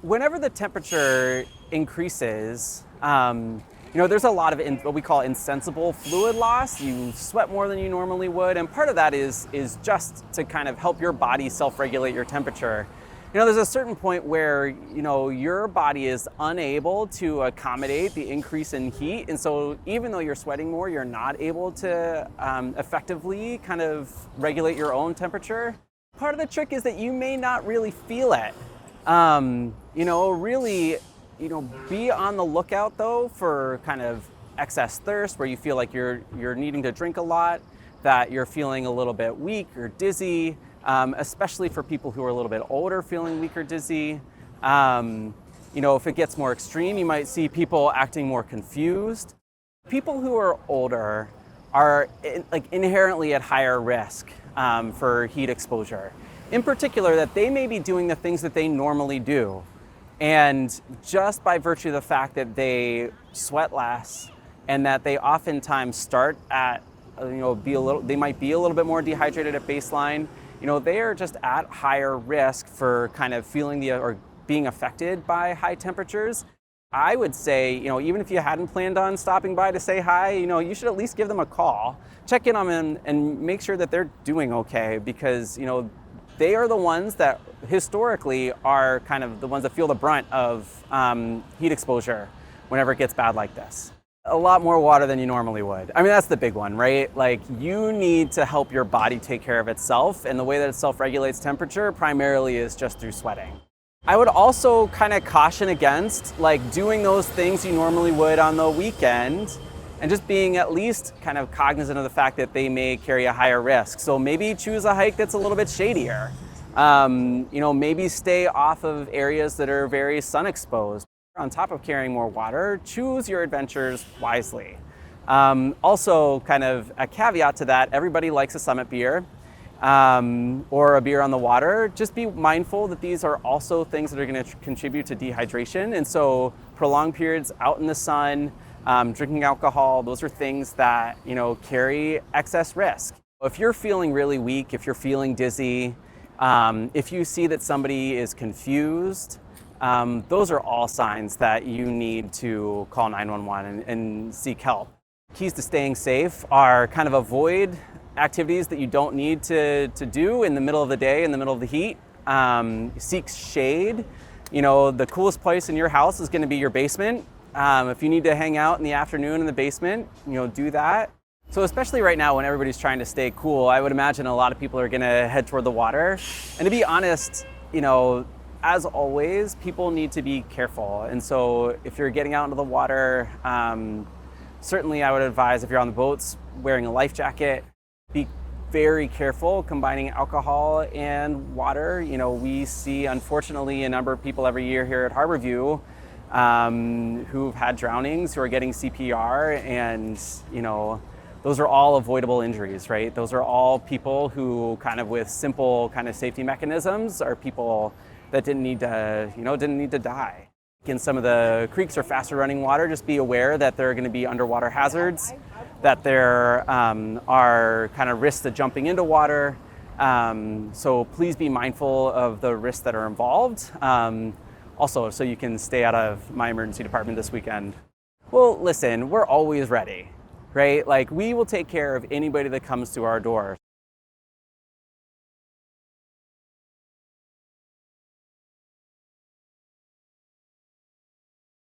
Whenever the temperature increases, there's a lot of what we call insensible fluid loss. You sweat more than you normally would, and part of that is just to kind of help your body self-regulate your temperature. There's a certain point where, your body is unable to accommodate the increase in heat, and so even though you're sweating more, you're not able to effectively kind of regulate your own temperature. Part of the trick is that you may not really feel it. Really, be on the lookout though for kind of excess thirst where you feel like you're needing to drink a lot, that you're feeling a little bit weak or dizzy, especially for people who are a little bit older feeling weak or dizzy. If it gets more extreme, you might see people acting more confused. People who are older are inherently at higher risk for heat exposure. In particular, that they may be doing the things that they normally do. And just by virtue of the fact that they sweat less and that they oftentimes start at, they might be a little bit more dehydrated at baseline, they are just at higher risk for kind of feeling or being affected by high temperatures. I would say, even if you hadn't planned on stopping by to say hi, you should at least give them a call, check in on them and make sure that they're doing okay, because, they are the ones that historically are kind of the ones that feel the brunt of heat exposure whenever it gets bad like this. A lot more water than you normally would. I mean, that's the big one, right? Like, you need to help your body take care of itself, and the way that it self-regulates temperature primarily is just through sweating. I would also kind of caution against doing those things you normally would on the weekend, and just being at least kind of cognizant of the fact that they may carry a higher risk. So maybe choose a hike that's a little bit shadier. Maybe stay off of areas that are very sun exposed. On top of carrying more water, choose your adventures wisely. Also, kind of a caveat to that, everybody likes a Summit beer or a beer on the water. Just be mindful that these are also things that are going to contribute to dehydration. And so prolonged periods out in the sun, drinking alcohol, those are things that, carry excess risk. If you're feeling really weak, if you're feeling dizzy, if you see that somebody is confused, those are all signs that you need to call 911 and seek help. Keys to staying safe are kind of avoid activities that you don't need to do in the middle of the day, in the middle of the heat. Seek shade. The coolest place in your house is going to be your basement. If you need to hang out in the afternoon in the basement, do that. So especially right now when everybody's trying to stay cool, I would imagine a lot of people are going to head toward the water. And to be honest, as always, people need to be careful. And so if you're getting out into the water, certainly I would advise, if you're on the boats, wearing a life jacket. Be very careful combining alcohol and water. We see, unfortunately, a number of people every year here at Harborview who've had drownings, who are getting CPR, and those are all avoidable injuries, right? Those are all people who kind of with simple kind of safety mechanisms are people that didn't need to die. In some of the creeks or faster running water, just be aware that there are going to be underwater hazards, that there are kind of risks to jumping into water. So please be mindful of the risks that are involved. Also, so you can stay out of my emergency department this weekend. Well, listen, we're always ready, right? We will take care of anybody that comes to our door.